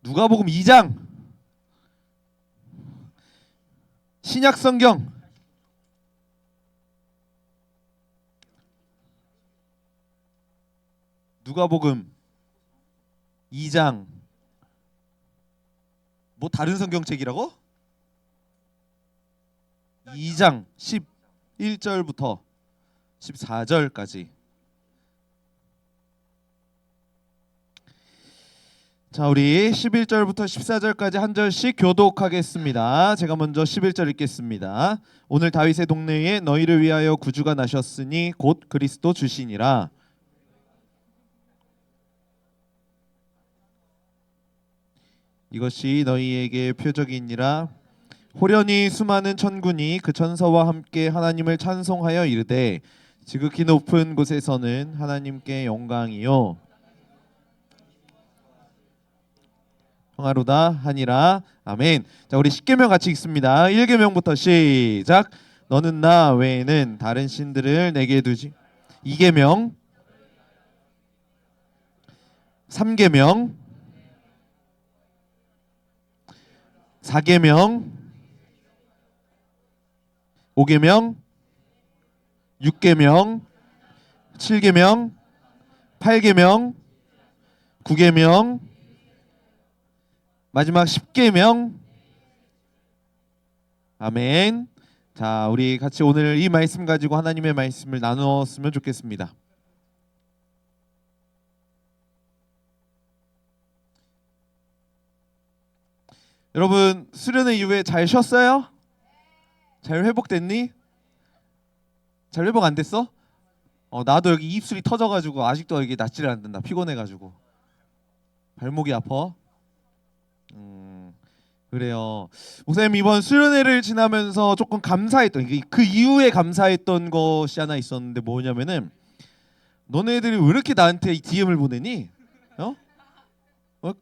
누가복음 2장. 신약 성경. 누가복음 2장. 뭐 다른 성경책이라고? 2장 11절부터 14절까지. 자, 우리 11절부터 14절까지 한 절씩 교독하겠습니다. 제가 먼저 11절 읽겠습니다. 오늘 다윗의 동네에 너희를 위하여 구주가 나셨으니 곧 그리스도 주시니라. 이것이 너희에게 표적이니라. 호련히 수많은 천군이 그 천사와 함께 하나님을 찬송하여 이르되 지극히 높은 곳에서는 하나님께 영광이요 평화로다 하니라. 아멘. 자, 우리 10계명 같이 읽습니다. 1계명부터 시작. 너는 나 외에는 다른 신들을 내게 두지. 2계명, 3계명, 4계명, 5계명, 6계명, 7계명, 8계명, 9계명, 마지막 10계명. 아멘. 자, 우리 같이 오늘 이 말씀 가지고 하나님의 말씀을 나누었으면 좋겠습니다. 여러분, 수련회 이후에 잘 쉬었어요? 잘 회복됐니? 잘 회복 안 됐어? 나도 여기 입술이 터져가지고 아직도 이게 낫지를 않는다. 피곤해가지고 발목이 아파. 그래요. 목사님, 이번 수련회를 지나면서 조금 감사했던, 그 이후에 감사했던 것이 하나 있었는데 뭐냐면은 너네들이 왜 이렇게 나한테 DM을 보내니?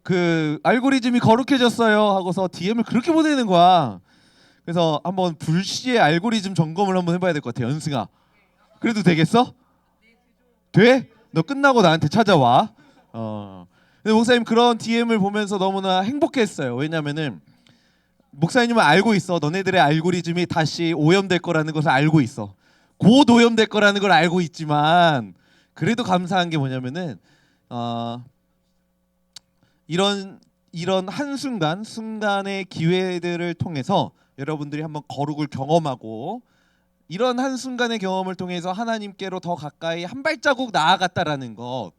그 알고리즘이 거룩해졌어요 하고서 DM을 그렇게 보내는 거야. 그래서 한번 불시에 알고리즘 점검을 한번 해봐야 될 것 같아. 연승아, 그래도 되겠어? 돼? 너 끝나고 나한테 찾아와. 근데 목사님, 그런 DM을 보면서 너무나 행복했어요. 왜냐면은 목사님은 알고 있어. 너네들의 알고리즘이 다시 오염될 거라는 것을 알고 있어. 곧 오염될 거라는 걸 알고 있지만 그래도 감사한 게 뭐냐면은 이런 한순간의 기회들을 통해서 여러분들이 한번 거룩을 경험하고 이런 한순간의 경험을 통해서 하나님께로 더 가까이 한 발자국 나아갔다라는 것,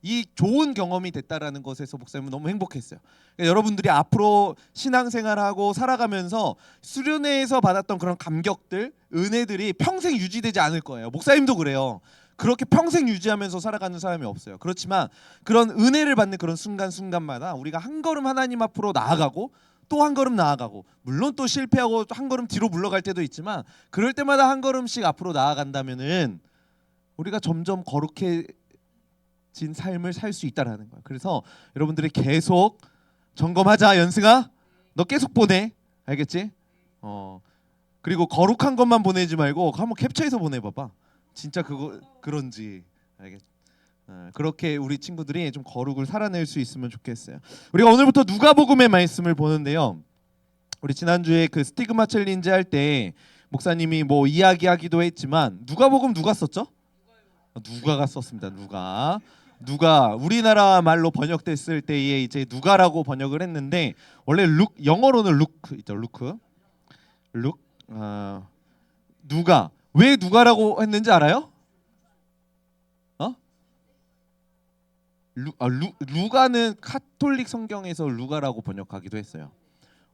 이 좋은 경험이 됐다라는 것에서 목사님은 너무 행복했어요. 그러니까 여러분들이 앞으로 신앙생활하고 살아가면서 수련회에서 받았던 그런 감격들, 은혜들이 평생 유지되지 않을 거예요. 목사님도 그래요. 그렇게 평생 유지하면서 살아가는 사람이 없어요. 그렇지만 그런 은혜를 받는 그런 순간순간마다 우리가 한 걸음 하나님 앞으로 나아가고 또 한 걸음 나아가고, 물론 또 실패하고 또 한 걸음 뒤로 물러갈 때도 있지만 그럴 때마다 한 걸음씩 앞으로 나아간다면은 우리가 점점 거룩해진 삶을 살 수 있다라는 거예요. 그래서 여러분들이 계속 점검하자. 연승아, 너 계속 보내. 알겠지? 그리고 거룩한 것만 보내지 말고 한번 캡처해서 보내봐봐. 진짜 그런지. 알겠지? 그렇게 우리 친구들이 좀 거룩을 살아낼 수 있으면 좋겠어요. 우리가 오늘부터 누가복음의 말씀을 보는데요. 우리 지난주에 그 스티그마 챌린지 할 때 목사님이 뭐 이야기하기도 했지만 누가복음 누가 썼죠? 누가가 썼습니다. 누가 우리나라 말로 번역됐을 때에 이제 누가라고 번역을 했는데 원래 영어로는 루크 있죠. 루크. 누가 왜 누가라고 했는지 알아요? 루가는 카톨릭 성경에서 루가라고 번역하기도 했어요.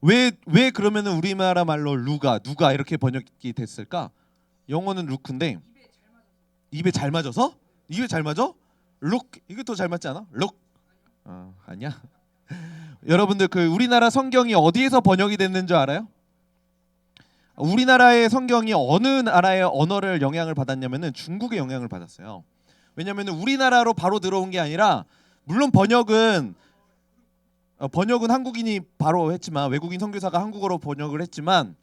왜 그러면은 우리나라 말로 누가 이렇게 번역이 됐을까? 영어는 루크인데 입에 잘 맞아서? 입에 잘 맞아? 룩, 이게 더 잘 맞지 않아? 룩. 아니야. 여러분들, 그 우리나라 성경이 어디에서 번역이 됐는 줄 알아요? 우리나라의 성경이 어느 나라의 언어를 영향을 받았냐면은 중국의 영향을 받았어요. 왜냐면은 우리나라로 바로 들어온 게 아니라, 물론 번역은 한국인이 바로 했지만, 외국인 선교사가 한국어로 번역을 했지만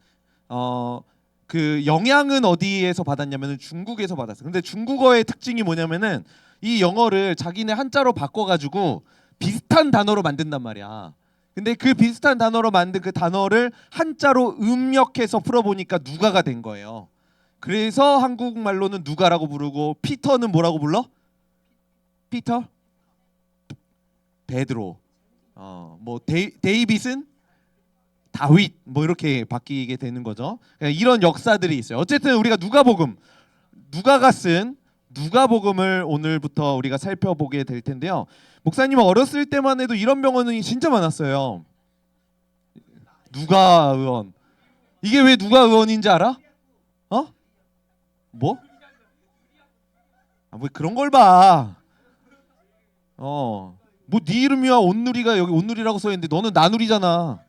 그 영향은 어디에서 받았냐면은 중국에서 받았어요. 근데 중국어의 특징이 뭐냐면은 이 영어를 자기네 한자로 바꿔가지고 비슷한 단어로 만든단 말이야. 근데 그 비슷한 단어로 만든 그 단어를 한자로 음역해서 풀어보니까 누가가 된 거예요. 그래서 한국말로는 누가라고 부르고 피터는 뭐라고 불러? 피터? 베드로. 뭐 데이빗은 다윗 뭐 이렇게 바뀌게 되는 거죠. 그러니까 이런 역사들이 있어요. 어쨌든 우리가 누가가 쓴 누가복음을 오늘부터 우리가 살펴보게 될 텐데요. 목사님 어렸을 때만 해도 이런 병원이 진짜 많았어요. 누가 의원. 이게 왜 누가 의원인지 알아? 어? 뭐? 뭐 그런 걸 봐. 뭐 네 이름이야 온누리가 여기 온누리라고 써 있는데 너는 나누리잖아.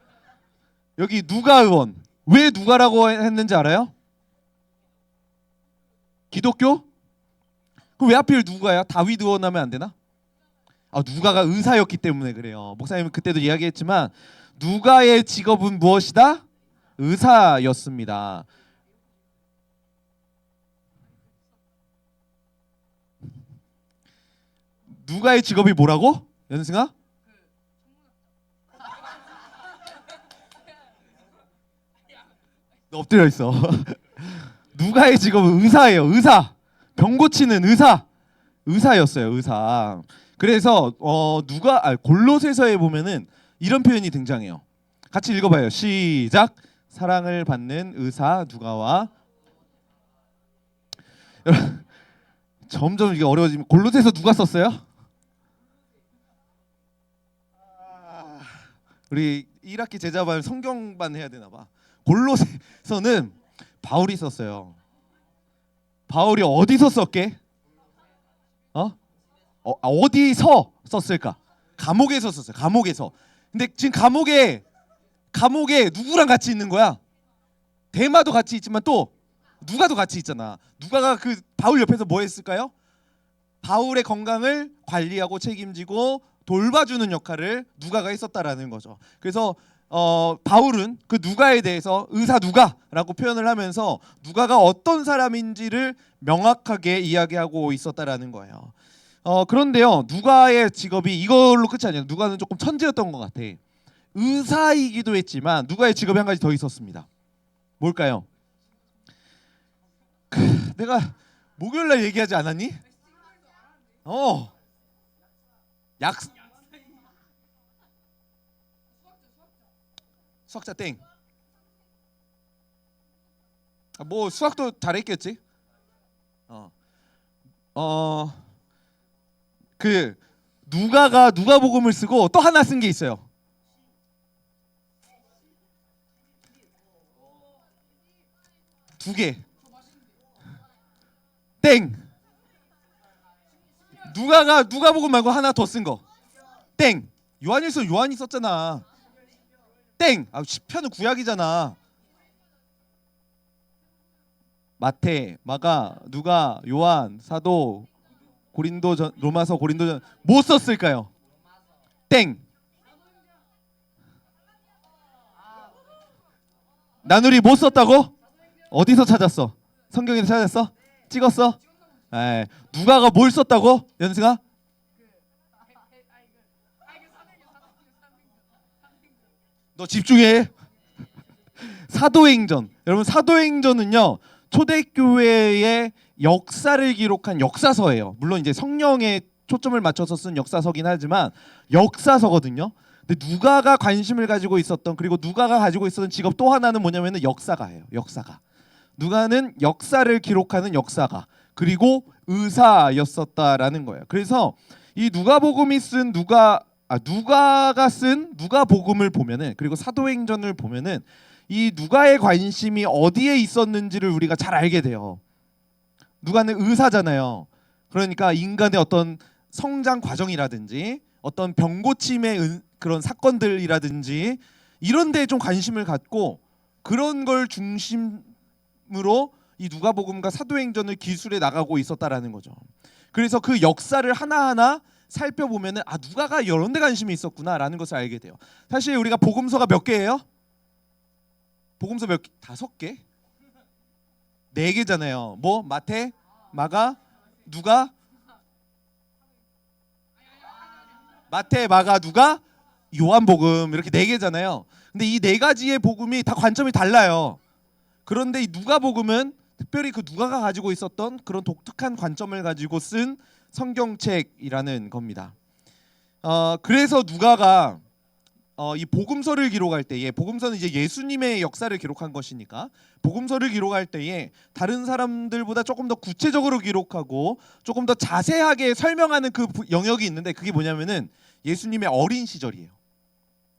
여기 누가 의원. 왜 누가라고 했는지 알아요? 기독교? 그럼 왜 하필 누가야? 다윗 의원 하면 안 되나? 누가가 의사였기 때문에 그래요. 목사님은 그때도 이야기했지만 누가의 직업은 무엇이다? 의사였습니다. 누가의 직업이 뭐라고? 연승아? 너 엎드려 있어. 누가의 직업은 의사예요. 의사. 병 고치는 의사였어요. 의사. 그래서 골로새서에 보면은 이런 표현이 등장해요. 같이 읽어봐요. 시작. 사랑을 받는 의사 누가와 점점 이게 어려워지면 골로새서 누가 썼어요? 우리 1학기 제자반 성경반 해야 되나 봐. 골로새서는 바울이 썼어요. 바울이 어디서 썼게? 어디서 썼을까? 감옥에서 썼어요. 감옥에서. 근데 지금 감옥에 누구랑 같이 있는 거야? 데마도 같이 있지만 또 누가도 같이 있잖아. 누가가 그 바울 옆에서 뭐 했을까요? 바울의 건강을 관리하고 책임지고 돌봐주는 역할을 누가가 했었다라는 거죠. 그래서 바울은 그 누가에 대해서 의사 누가라고 표현을 하면서 누가가 어떤 사람인지를 명확하게 이야기하고 있었다라는 거예요. 그런데요, 누가의 직업이 이걸로 끝이 아니에요. 누가는 조금 천재였던 것 같아. 의사이기도 했지만 누가의 직업이 한 가지 더 있었습니다. 뭘까요? 내가 목요일날 얘기하지 않았니? 약 수학자 땡. 뭐 수학도 잘했겠지. 그 누가가 누가복음을 쓰고 또 하나 쓴 게 있어요. 두 개. 땡. 누가가 누가복음 말고 하나 더 쓴 거. 땡. 요한일서 요한이 썼잖아. 땡. 시편은 구약이잖아. 마태, 마가, 누가, 요한, 사도, 고린도전, 로마서, 고린도전 뭐 썼을까요? 땡. 나누리 뭐 썼다고? 어디서 찾았어? 성경에서 찾았어? 찍었어? 누가가 뭘 썼다고? 연승아? 너 집중해. 사도행전. 여러분 사도행전은요 초대교회의 역사를 기록한 역사서예요. 물론 이제 성령에 초점을 맞춰서 쓴 역사서긴 하지만 역사서거든요. 근데 누가가 관심을 가지고 있었던 그리고 누가가 가지고 있었던 직업 또 하나는 뭐냐면은 역사가예요. 역사가. 누가는 역사를 기록하는 역사가 그리고 의사였었다라는 거예요. 그래서 이 누가복음이 쓴 누가가 쓴 누가복음을 보면은 그리고 사도행전을 보면은 이 누가의 관심이 어디에 있었는지를 우리가 잘 알게 돼요. 누가는 의사잖아요. 그러니까 인간의 어떤 성장 과정이라든지 어떤 병 고침의 그런 사건들이라든지 이런 데에 좀 관심을 갖고 그런 걸 중심으로 이 누가복음과 사도행전을 기술해 나가고 있었다라는 거죠. 그래서 그 역사를 하나하나 살펴보면은 누가가 이런 데 관심이 있었구나라는 것을 알게 돼요. 사실 우리가 복음서가 몇 개예요? 복음서 몇 개? 5개? 4개잖아요. 뭐 마태, 마가, 누가? 마태, 마가, 누가? 요한복음 이렇게 네 개잖아요. 근데 이 네 가지의 복음이 다 관점이 달라요. 그런데 이 누가복음은 특별히 그 누가가 가지고 있었던 그런 독특한 관점을 가지고 쓴 성경책이라는 겁니다. 그래서 누가가 이 복음서를 기록할 때에, 복음서는 이제 예수님의 역사를 기록한 것이니까 복음서를 기록할 때에 다른 사람들보다 조금 더 구체적으로 기록하고 조금 더 자세하게 설명하는 그 영역이 있는데, 그게 뭐냐면은 예수님의 어린 시절이에요.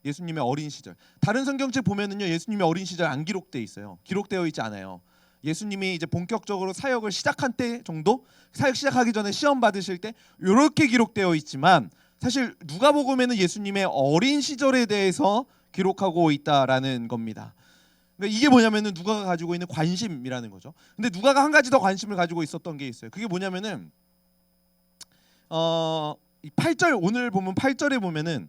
예수님의 어린 시절. 다른 성경책 보면은요, 예수님의 어린 시절 안 기록돼 있어요. 기록되어 있지 않아요. 예수님이 이제 본격적으로 사역을 시작한 때 정도, 사역 시작하기 전에 시험 받으실 때 이렇게 기록되어 있지만, 사실 누가복음에는 예수님의 어린 시절에 대해서 기록하고 있다라는 겁니다. 그러니까 이게 뭐냐면은 누가가 가지고 있는 관심이라는 거죠. 근데 누가가 한 가지 더 관심을 가지고 있었던 게 있어요. 그게 뭐냐면은 이 8절, 오늘 보면 8절에 보면은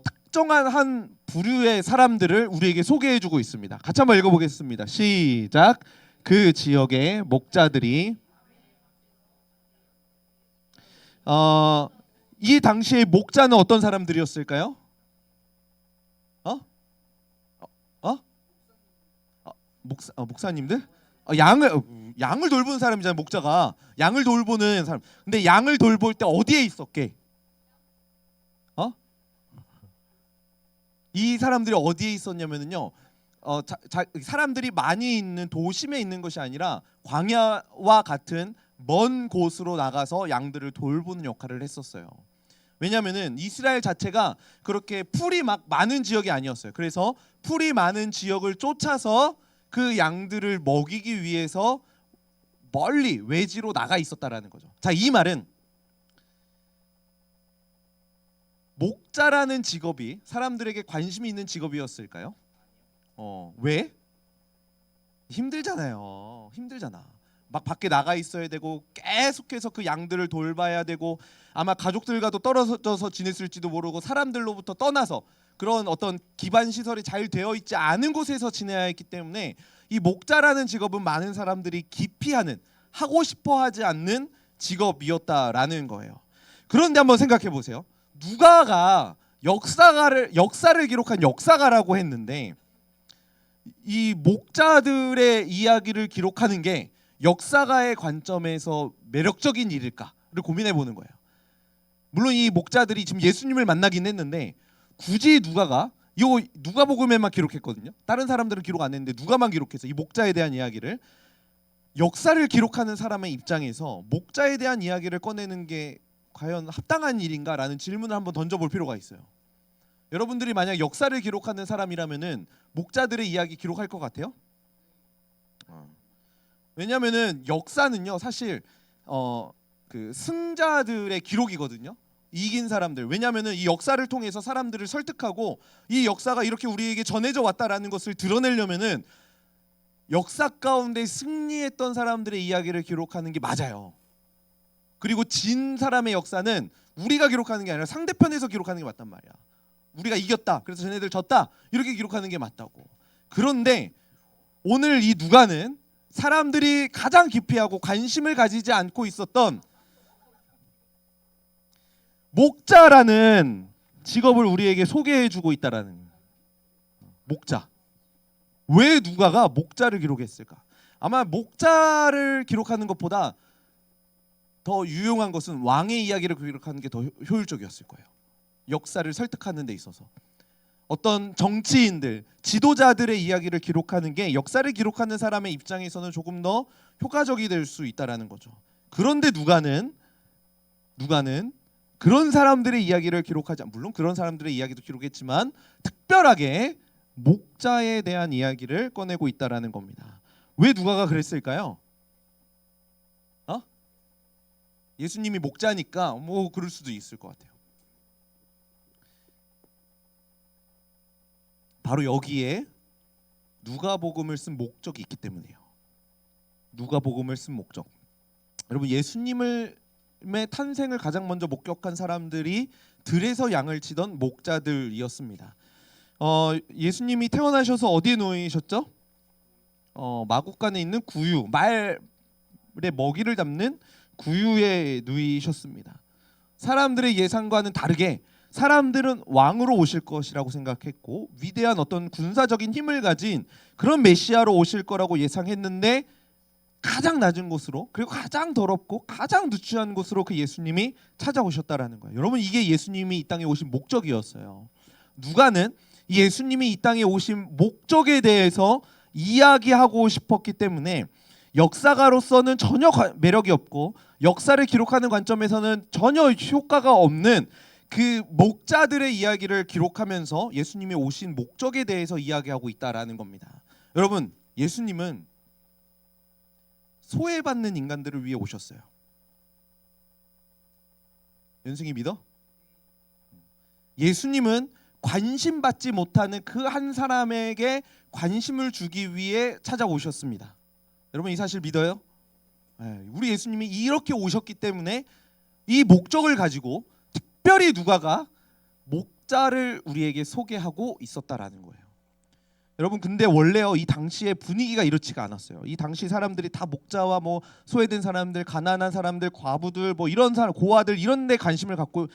특정한 한 부류의 사람들을 우리에게 소개해주고 있습니다. 같이 한번 읽어보겠습니다. 시작. 그 지역의 목자들이 이 당시의 목자는 어떤 사람들이었을까요? 어? 어? 목사님들? 양을 돌보는 사람이잖아요. 목자가 양을 돌보는 사람. 근데 양을 돌볼 때 어디에 있었게? 이 사람들이 어디에 있었냐면요, 사람들이 많이 있는 도심에 있는 것이 아니라 광야와 같은 먼 곳으로 나가서 양들을 돌보는 역할을 했었어요. 왜냐하면은 이스라엘 자체가 그렇게 풀이 막 많은 지역이 아니었어요. 그래서 풀이 많은 지역을 쫓아서 그 양들을 먹이기 위해서 멀리 외지로 나가 있었다라는 거죠. 자, 이 말은 목자라는 직업이 사람들에게 관심이 있는 직업이었을까요? 왜? 힘들잖아요. 힘들잖아. 막 밖에 나가 있어야 되고 계속해서 그 양들을 돌봐야 되고, 아마 가족들과도 떨어져서 지냈을지도 모르고 사람들로부터 떠나서 그런 어떤 기반 시설이 잘 되어 있지 않은 곳에서 지내야 했기 때문에 이 목자라는 직업은 많은 사람들이 기피하는, 하고 싶어 하지 않는 직업이었다라는 거예요. 그런데 한번 생각해 보세요. 누가가 역사를 기록한 역사가라고 했는데, 이 목자들의 이야기를 기록하는 게 역사가의 관점에서 매력적인 일일까를 고민해 보는 거예요. 물론 이 목자들이 지금 예수님을 만나긴 했는데, 굳이 누가가, 이거 누가복음에만 기록했거든요. 다른 사람들은 기록 안 했는데 누가만 기록해서 이 목자에 대한 이야기를, 역사를 기록하는 사람의 입장에서 목자에 대한 이야기를 꺼내는 게 과연 합당한 일인가라는 질문을 한번 던져볼 필요가 있어요. 여러분들이 만약 역사를 기록하는 사람이라면은 목자들의 이야기 기록할 것 같아요? 왜냐하면은 역사는요, 사실 그 승자들의 기록이거든요. 이긴 사람들. 왜냐하면은 이 역사를 통해서 사람들을 설득하고 이 역사가 이렇게 우리에게 전해져 왔다라는 것을 드러내려면은 역사 가운데 승리했던 사람들의 이야기를 기록하는 게 맞아요. 그리고 진 사람의 역사는 우리가 기록하는 게 아니라 상대편에서 기록하는 게 맞단 말이야. 우리가 이겼다, 그래서 쟤네들 졌다, 이렇게 기록하는 게 맞다고. 그런데 오늘 이 누가는 사람들이 가장 기피하고 관심을 가지지 않고 있었던 목자라는 직업을 우리에게 소개해주고 있다라는. 목자. 왜 누가가 목자를 기록했을까? 아마 목자를 기록하는 것보다 더 유용한 것은 왕의 이야기를 기록하는 게 더 효율적이었을 거예요. 역사를 설득하는 데 있어서 어떤 정치인들, 지도자들의 이야기를 기록하는 게 역사를 기록하는 사람의 입장에서는 조금 더 효과적이 될 수 있다라는 거죠. 그런데 누가는 그런 사람들의 이야기를 기록하지, 물론 그런 사람들의 이야기도 기록했지만 특별하게 목자에 대한 이야기를 꺼내고 있다라는 겁니다. 왜 누가가 그랬을까요? 예수님이 목자니까 뭐 그럴 수도 있을 것 같아요. 바로 여기에 누가복음을 쓴 목적이 있기 때문이에요. 누가복음을 쓴 목적. 여러분, 예수님의 탄생을 가장 먼저 목격한 사람들이 들에서 양을 치던 목자들이었습니다. 예수님이 태어나셔서 어디에 놓이셨죠? 마구간에 있는 구유, 말의 먹이를 담는 구유에 누이셨습니다. 사람들의 예상과는 다르게 사람들은 왕으로 오실 것이라고 생각했고 위대한 어떤 군사적인 힘을 가진 그런 메시아로 오실 거라고 예상했는데 가장 낮은 곳으로 그리고 가장 더럽고 가장 누추한 곳으로 그 예수님이 찾아오셨다라는 거예요. 여러분 이게 예수님이 이 땅에 오신 목적이었어요. 누가는 예수님이 이 땅에 오신 목적에 대해서 이야기하고 싶었기 때문에 역사가로서는 전혀 매력이 없고 역사를 기록하는 관점에서는 전혀 효과가 없는 그 목자들의 이야기를 기록하면서 예수님이 오신 목적에 대해서 이야기하고 있다라는 겁니다. 여러분 예수님은 소외받는 인간들을 위해 오셨어요. 연승이 믿어? 예수님은 관심받지 못하는 그 한 사람에게 관심을 주기 위해 찾아오셨습니다. 여러분 이 사실 믿어요? 우리 예수님이 이렇게 오셨기 때문에 이 목적을 가지고 특별히 누가가 목자를 우리에게 소개하고 있었다라는 거예요. 여러분 근데 원래요 이 당시의 분위기가 이렇지가 않았어요. 이 당시 사람들이 다 목자와 뭐 소외된 사람들, 가난한 사람들, 과부들 뭐 이런 사람, 고아들 이런 데 관심을 갖고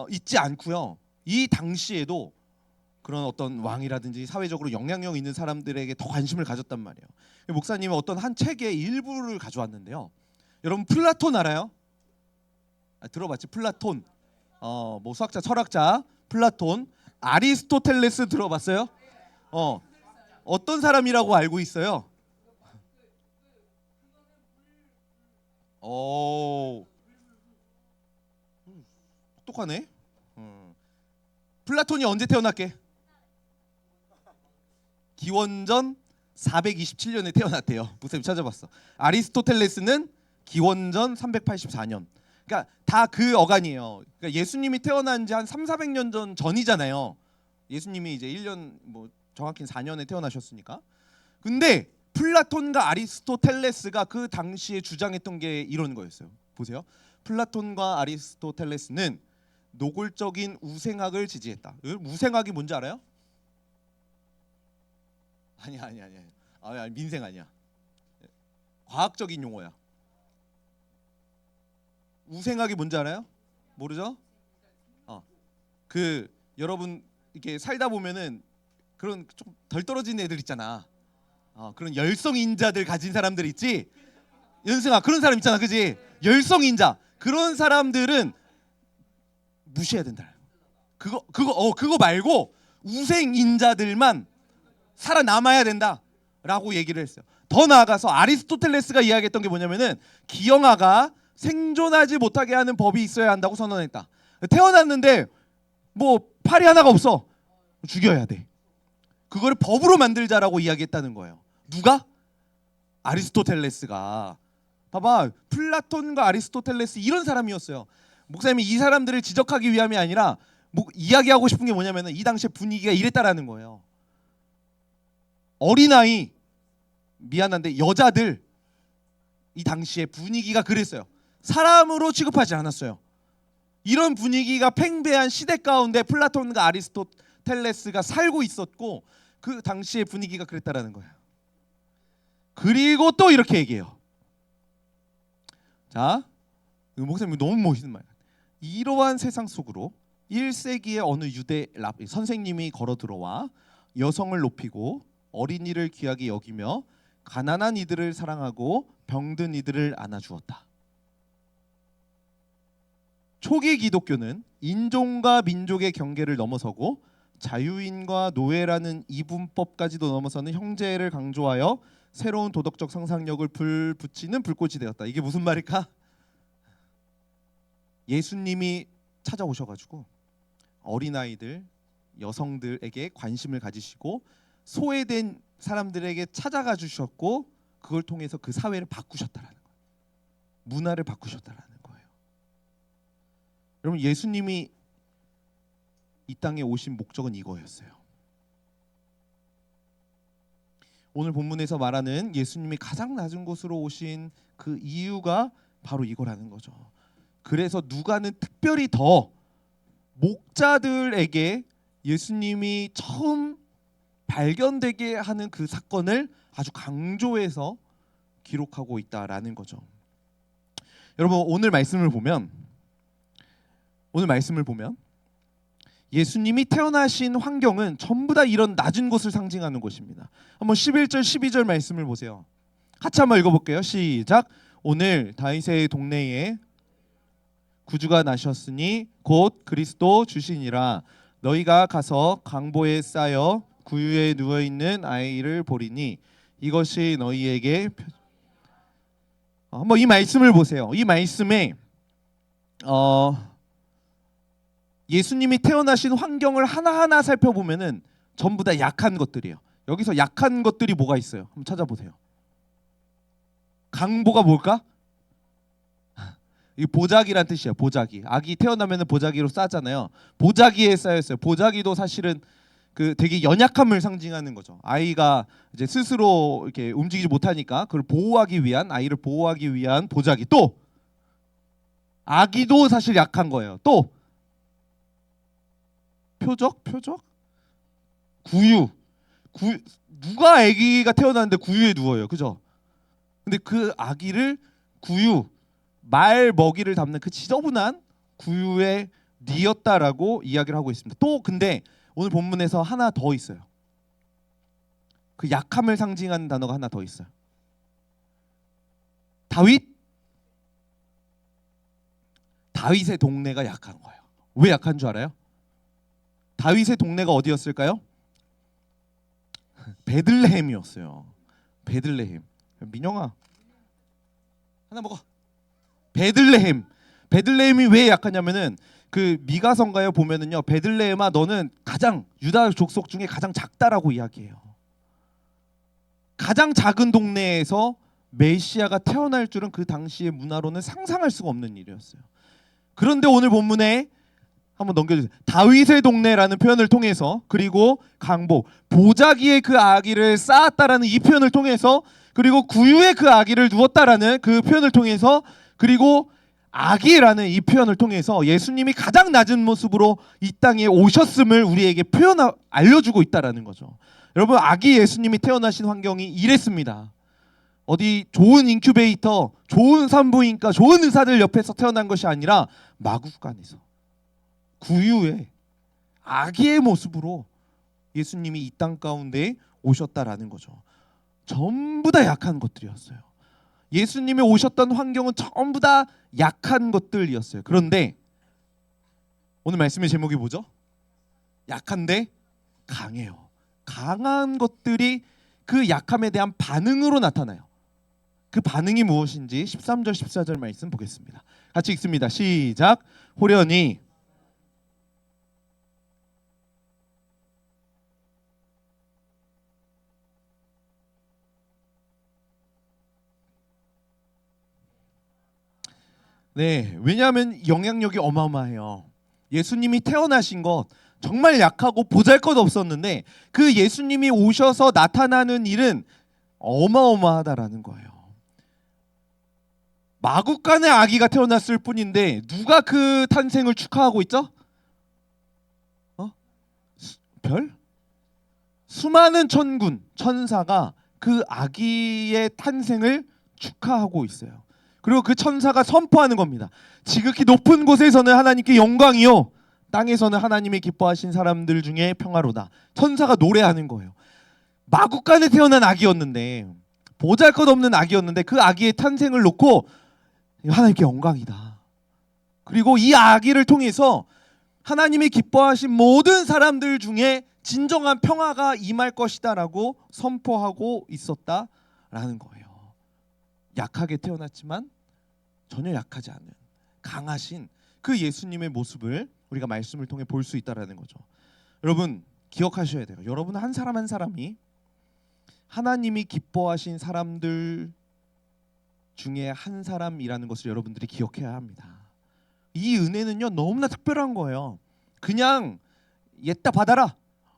있지 않고요. 이 당시에도 그런 어떤 왕이라든지 사회적으로 영향력 있는 사람들에게 더 관심을 가졌단 말이에요. 목사님은 어떤 한 책의 일부를 가져왔는데요. 여러분 플라톤 알아요? 들어봤지? 플라톤. 뭐 수학자, 철학자 플라톤, 아리스토텔레스 들어봤어요? 어떤 사람이라고 알고 있어요? 똑똑하네. 플라톤이 언제 태어났게? 기원전 427년에 태어났대요. 목사님 찾아봤어. 아리스토텔레스는 기원전 384년. 그러니까 다 그 어간이에요. 그러니까 예수님이 태어난 지 한 3,400년 전이잖아요. 예수님이 이제 1년 뭐 정확히는 4년에 태어나셨으니까. 근데 플라톤과 아리스토텔레스가 그 당시에 주장했던 게 이런 거였어요. 보세요. 플라톤과 아리스토텔레스는 노골적인 우생학을 지지했다. 우생학이 뭔지 알아요? 아니야. 민생 아니야. 과학적인 용어야. 우생학이 뭔지 알아요? 모르죠? 그 여러분 이렇게 살다 보면은 그런 좀 덜 떨어진 애들 있잖아. 그런 열성인자들 가진 사람들 있지. 연승아 그런 사람 있잖아, 그지? 열성인자 그런 사람들은 무시해야 된다. 그거 말고 우생인자들만 살아남아야 된다라고 얘기를 했어요. 더 나아가서 아리스토텔레스가 이야기했던 게 뭐냐면은 기형아가 생존하지 못하게 하는 법이 있어야 한다고 선언했다. 태어났는데 뭐 팔이 하나가 없어. 죽여야 돼. 그거를 법으로 만들자라고 이야기했다는 거예요. 누가? 아리스토텔레스가. 봐봐, 플라톤과 아리스토텔레스 이런 사람이었어요. 목사님이 이 사람들을 지적하기 위함이 아니라 이야기하고 싶은 게 뭐냐면 이 당시의 분위기가 이랬다라는 거예요. 어린아이, 미안한데 여자들 이 당시의 분위기가 그랬어요. 사람으로 취급하지 않았어요. 이런 분위기가 팽배한 시대 가운데 플라톤과 아리스토텔레스가 살고 있었고 그 당시의 분위기가 그랬다라는 거예요. 그리고 또 이렇게 얘기해요. 자, 목사님 너무 멋있는 말. 이러한 세상 속으로 1세기의 어느 유대 선생님이 걸어 들어와 여성을 높이고 어린이를 귀하게 여기며 가난한 이들을 사랑하고 병든 이들을 안아주었다. 초기 기독교는 인종과 민족의 경계를 넘어서고 자유인과 노예라는 이분법까지도 넘어서는 형제를 강조하여 새로운 도덕적 상상력을 불붙이는 불꽃이 되었다. 이게 무슨 말일까? 예수님이 찾아오셔가지고 어린아이들, 여성들에게 관심을 가지시고 소외된 사람들에게 찾아가 주셨고 그걸 통해서 그 사회를 바꾸셨다라는 거예요. 문화를 바꾸셨다라는 거예요. 여러분 예수님이 이 땅에 오신 목적은 이거였어요. 오늘 본문에서 말하는 예수님이 가장 낮은 곳으로 오신 그 이유가 바로 이거라는 거죠. 그래서 누가는 특별히 더 목자들에게 예수님이 처음 발견되게 하는 그 사건을 아주 강조해서 기록하고 있다라는 거죠. 여러분 오늘 말씀을 보면 예수님이 태어나신 환경은 전부 다 이런 낮은 곳을 상징하는 곳입니다. 한번 11절 12절 말씀을 보세요. 같이 한번 읽어볼게요. 시작. 오늘 다윗의 동네에 구주가 나셨으니 곧 그리스도 주시니라. 너희가 가서 강보에 쌓여 구유에 누워있는 아이를 보리니 이것이 너희에게 한번 이 말씀을 보세요. 이 말씀에 예수님이 태어나신 환경을 하나하나 살펴보면은 전부 다 약한 것들이에요. 여기서 약한 것들이 뭐가 있어요? 한번 찾아보세요. 강보가 뭘까? 이 보자기란 뜻이에요. 보자기. 아기 태어나면은 보자기로 싸잖아요. 보자기에 쌓였어요. 보자기도 사실은 그 되게 연약함을 상징하는 거죠. 아이가 이제 스스로 이렇게 움직이지 못하니까 그걸 보호하기 위한, 아이를 보호하기 위한 보자기. 또 아기도 사실 약한 거예요. 또 표적? 구유. 누가 아기가 태어났는데 구유에 누워요. 그죠? 근데 그 아기를 구유, 말 먹이를 담는 그 지저분한 구유에 뉘었다라고 이야기를 하고 있습니다. 또 근데 오늘 본문에서 하나 더 있어요. 그 약함을 상징하는 단어가 하나 더 있어요. 다윗의 동네가 약한 거예요. 왜 약한 줄 알아요? 다윗의 동네가 어디였을까요? 베들레헴이었어요. 베들레헴. 민영아 하나 먹어. 베들레헴이 왜 약하냐면은 그 미가서인가요 보면은요, 베들레헴아 너는 가장 유다 족속 중에 가장 작다라고 이야기해요. 가장 작은 동네에서 메시아가 태어날 줄은 그 당시의 문화로는 상상할 수가 없는 일이었어요. 그런데 오늘 본문에 한번 넘겨주세요. 다윗의 동네라는 표현을 통해서, 그리고 강보, 보자기에 그 아기를 쌓았다라는 이 표현을 통해서, 그리고 구유에 그 아기를 누웠다라는 그 표현을 통해서, 그리고 아기라는 이 표현을 통해서 예수님이 가장 낮은 모습으로 이 땅에 오셨음을 우리에게 알려주고 있다라는 거죠. 여러분, 아기 예수님이 태어나신 환경이 이랬습니다. 어디 좋은 인큐베이터, 좋은 산부인과, 좋은 의사들 옆에서 태어난 것이 아니라 마구간에서 구유에 아기의 모습으로 예수님이 이 땅 가운데 오셨다라는 거죠. 전부 다 약한 것들이었어요. 예수님이 오셨던 환경은 전부 다 약한 것들이었어요. 그런데 오늘 말씀의 제목이 뭐죠? 약한데 강해요. 강한 것들이 그 약함에 대한 반응으로 나타나요. 그 반응이 무엇인지 13절 14절 말씀 보겠습니다. 같이 읽습니다. 시작. 호련히 네, 왜냐하면 영향력이 어마어마해요. 예수님이 태어나신 것 정말 약하고 보잘것없었는데 그 예수님이 오셔서 나타나는 일은 어마어마하다라는 거예요. 마구간의 아기가 태어났을 뿐인데 누가 그 탄생을 축하하고 있죠? 별? 수많은 천군, 천사가 그 아기의 탄생을 축하하고 있어요. 그리고 그 천사가 선포하는 겁니다. 지극히 높은 곳에서는 하나님께 영광이요, 땅에서는 하나님이 기뻐하신 사람들 중에 평화로다. 천사가 노래하는 거예요. 마구간에 태어난 아기였는데, 보잘것없는 아기였는데 그 아기의 탄생을 놓고 하나님께 영광이다. 그리고 이 아기를 통해서 하나님이 기뻐하신 모든 사람들 중에 진정한 평화가 임할 것이다라고 선포하고 있었다라는 거예요. 약하게 태어났지만 전혀 약하지 않은 강하신 그 예수님의 모습을 우리가 말씀을 통해 볼 수 있다라는 거죠. 여러분 기억하셔야 돼요. 여러분 한 사람 한 사람이 하나님이 기뻐하신 사람들 중에 한 사람이라는 것을 여러분들이 기억해야 합니다. 이 은혜는요 너무나 특별한 거예요. 그냥 옛다 받아라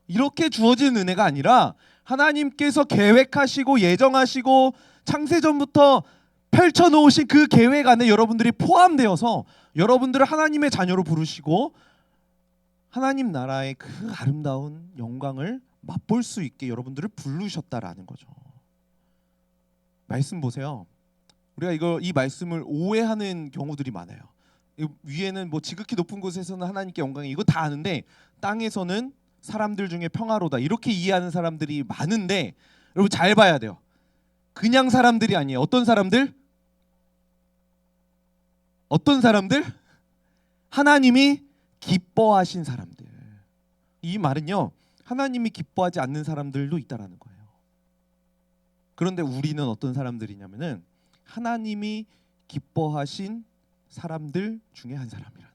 이렇게 주어진 은혜가 아니라 하나님께서 계획하시고 예정하시고 창세전부터 펼쳐놓으신 그 계획 안에 여러분들이 포함되어서 여러분들을 하나님의 자녀로 부르시고 하나님 나라의 그 아름다운 영광을 맛볼 수 있게 여러분들을 부르셨다라는 거죠. 말씀 보세요. 우리가 이 말씀을 오해하는 경우들이 많아요. 위에는 뭐 지극히 높은 곳에서는 하나님께 영광이, 이거 다 아는데 땅에서는 사람들 중에 평화로다 이렇게 이해하는 사람들이 많은데 여러분 잘 봐야 돼요. 그냥 사람들이 아니에요. 어떤 사람들? 어떤 사람들? 하나님이 기뻐하신 사람들. 이 말은요, 하나님이 기뻐하지 않는 사람들도 있다라는 거예요. 그런데 우리는 어떤 사람들이냐면은 하나님이 기뻐하신 사람들 중에 한 사람이라.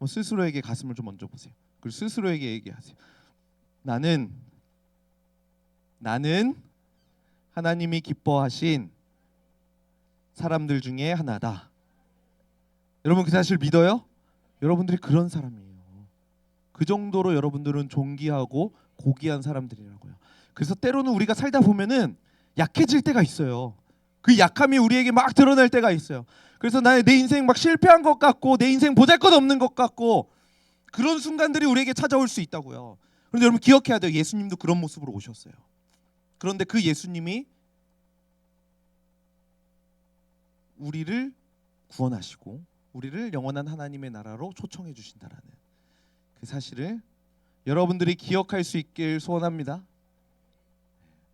스스로에게 가슴을 좀 얹어 보세요. 그리고 스스로에게 얘기하세요. 나는 하나님이 기뻐하신 사람들 중에 하나다. 여러분 그 사실 믿어요? 여러분들이 그런 사람이에요. 그 정도로 여러분들은 존귀하고 고귀한 사람들이라고요. 그래서 때로는 우리가 살다 보면은 약해질 때가 있어요. 그 약함이 우리에게 막 드러날 때가 있어요. 그래서 내 인생 막 실패한 것 같고 내 인생 보잘것없는 것 같고 그런 순간들이 우리에게 찾아올 수 있다고요. 그런데 여러분 기억해야 돼요. 예수님도 그런 모습으로 오셨어요. 그런데 그 예수님이 우리를 구원하시고 우리를 영원한 하나님의 나라로 초청해 주신다라는 그 사실을 여러분들이 기억할 수 있길 소원합니다.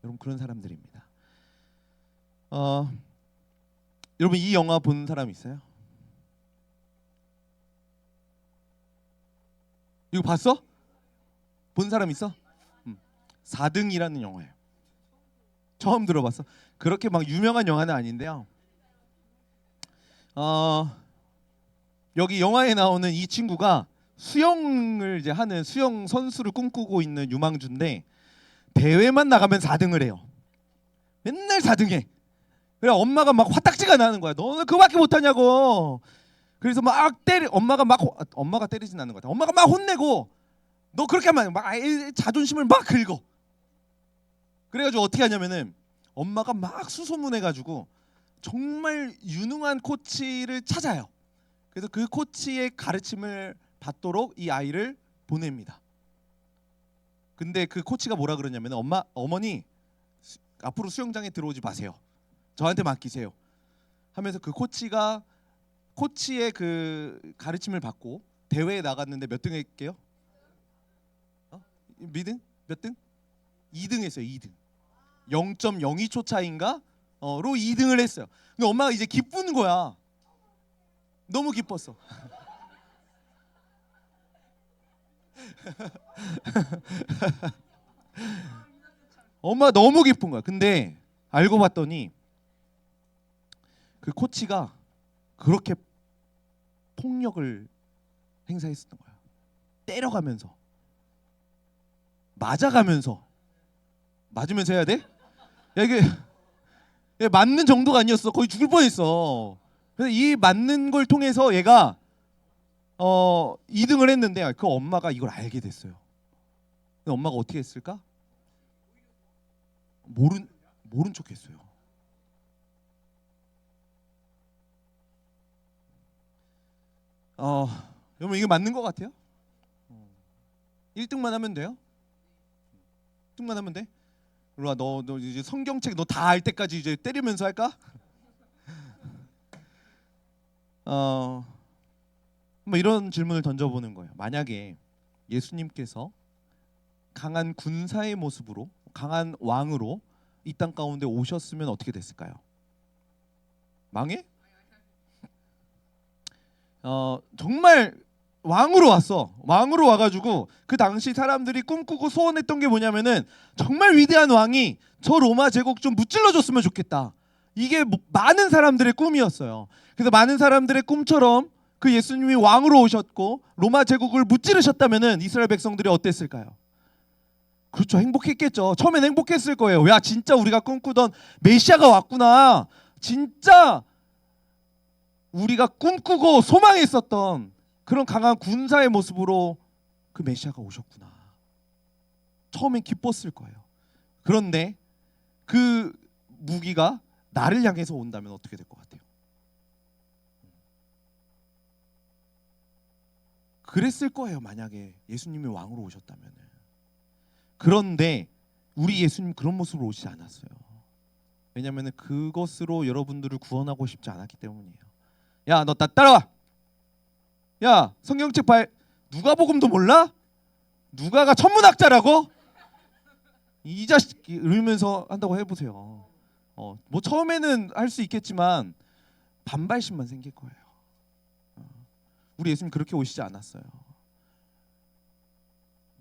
여러분 그런 사람들입니다. 여러분 이 영화 본 사람 있어요? 이거 봤어? 본 사람 있어? 4등이라는 영화예요. 처음 들어봤어? 그렇게 막 유명한 영화는 아닌데요. 여기 영화에 나오는 이 친구가 수영을 이제 하는 수영 선수를 꿈꾸고 있는 유망주인데 대회만 나가면 4등을 해요. 맨날 4등해. 그래 엄마가 막 화딱지가 나는 거야. 너는 그거밖에 못하냐고. 그래서 막 엄마가 때리진 않는 것 같아. 엄마가 막 혼내고 너 그렇게 하면 막 자존심을 막 긁어. 그래가지고 어떻게 하냐면은 엄마가 막 수소문해가지고 정말 유능한 코치를 찾아요. 그래서 그 코치의 가르침을 받도록 이 아이를 보냅니다. 근데 그 코치가 뭐라 그러냐면 어머니 앞으로 수영장에 들어오지 마세요. 저한테 맡기세요. 하면서 그 코치의 그 가르침을 받고 대회에 나갔는데 몇 등 했게요? 미등? 몇 등? 2등 했어요. 2등. 0.02초 차인가? 로 2등을 했어요. 근데 엄마가 이제 기쁜 거야. 너무 기뻤어. 엄마가 너무 기쁜 거야. 근데 알고 봤더니 그 코치가 그렇게 폭력을 행사했었던 거야. 때려가면서 맞아가면서 맞으면서 해야 돼? 야 이게 맞는 정도가 아니었어. 거의 죽을 뻔했어. 그래서 이 맞는 걸 통해서 얘가 2등을 했는데 그 엄마가 이걸 알게 됐어요. 근데 엄마가 어떻게 했을까? 모른 척했어요. 여러분 이게 맞는 것 같아요? 1등만 하면 돼요? 1등만 하면 돼? 로아 너 이제 성경책 너 다 알 때까지 이제 때리면서 할까? 뭐 이런 질문을 던져보는 거예요. 만약에 예수님께서 강한 군사의 모습으로 강한 왕으로 이 땅 가운데 오셨으면 어떻게 됐을까요? 망해? 정말 왕으로 왔어. 왕으로 와가지고 그 당시 사람들이 꿈꾸고 소원했던 게 뭐냐면은 정말 위대한 왕이 저 로마 제국 좀 무찔러줬으면 좋겠다. 이게 많은 사람들의 꿈이었어요. 그래서 많은 사람들의 꿈처럼 그 예수님이 왕으로 오셨고 로마 제국을 무찌르셨다면은 이스라엘 백성들이 어땠을까요? 그렇죠. 행복했겠죠. 처음엔 행복했을 거예요. 야 진짜 우리가 꿈꾸던 메시아가 왔구나. 진짜 우리가 꿈꾸고 소망했었던 그런 강한 군사의 모습으로 그 메시아가 오셨구나. 처음엔 기뻤을 거예요. 그런데 그 무기가 나를 향해서 온다면 어떻게 될 것 같아요? 그랬을 거예요. 만약에 예수님이 왕으로 오셨다면. 그런데 우리 예수님 그런 모습으로 오시지 않았어요. 왜냐하면 그것으로 여러분들을 구원하고 싶지 않았기 때문이에요. 야 너 따라와. 야 성경책 누가복음도 몰라? 누가가 천문학자라고? 이 자식 이러면서 한다고 해보세요. 뭐 처음에는 할 수 있겠지만 반발심만 생길 거예요. 우리 예수님 그렇게 오시지 않았어요.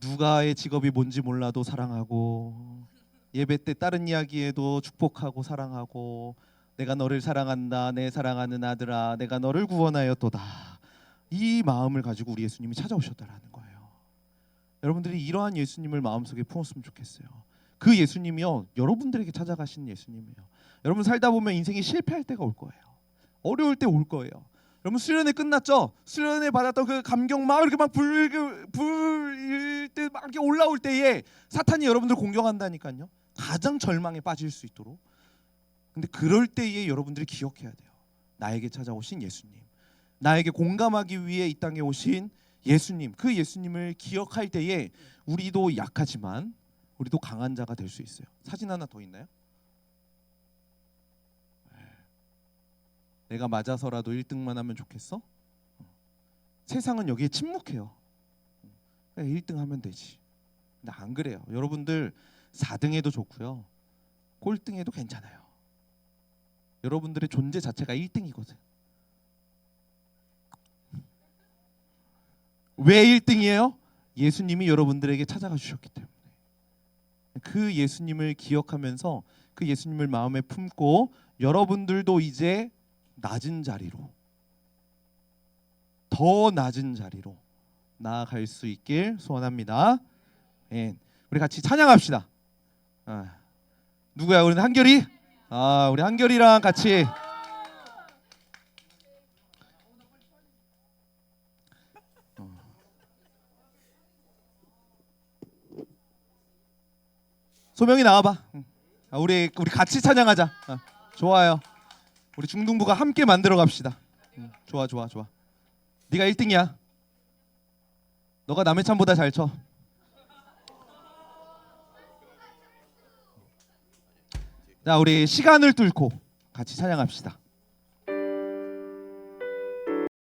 누가의 직업이 뭔지 몰라도 사랑하고, 예배 때 다른 이야기에도 축복하고 사랑하고, 내가 너를 사랑한다 내 사랑하는 아들아 내가 너를 구원하였도다, 이 마음을 가지고 우리 예수님이 찾아오셨다라는 거예요. 여러분들이 이러한 예수님을 마음속에 품었으면 좋겠어요. 그 예수님이요 여러분들에게 찾아가시는 예수님이에요. 여러분 살다 보면 인생이 실패할 때가 올 거예요. 어려울 때 올 거예요. 여러분 수련회 끝났죠? 수련회 받았던 그 감격 막 이렇게 막 불일 때 막 이렇게 올라올 때에 사탄이 여러분들 공격한다니까요. 가장 절망에 빠질 수 있도록. 근데 그럴 때에 여러분들이 기억해야 돼요. 나에게 찾아오신 예수님, 나에게 공감하기 위해 이 땅에 오신 예수님, 그 예수님을 기억할 때에 우리도 약하지만 우리도 강한 자가 될 수 있어요. 사진 하나 더 있나요? 내가 맞아서라도 1등만 하면 좋겠어? 세상은 여기에 침묵해요. 1등 하면 되지. 근데 안 그래요. 여러분들 4등해도 좋고요. 꼴등해도 괜찮아요. 여러분들의 존재 자체가 1등이거든. 왜 1등이에요? 예수님이 여러분들에게 찾아가 주셨기 때문에. 그 예수님을 기억하면서 그 예수님을 마음에 품고 여러분들도 이제 낮은 자리로, 더 낮은 자리로 나아갈 수 있길 소원합니다. 예. 우리 같이 찬양합시다. 누구야? 우리는 한결이? 우리 한결이랑 같이 소명이 나와봐. 우리 같이 찬양하자. 좋아요. 우리 중등부가 함께 만들어 갑시다. 좋아. 네가 1등이야. 너가 남의 참보다 잘 쳐. 자, 우리 시간을 뚫고 같이 찬양합시다.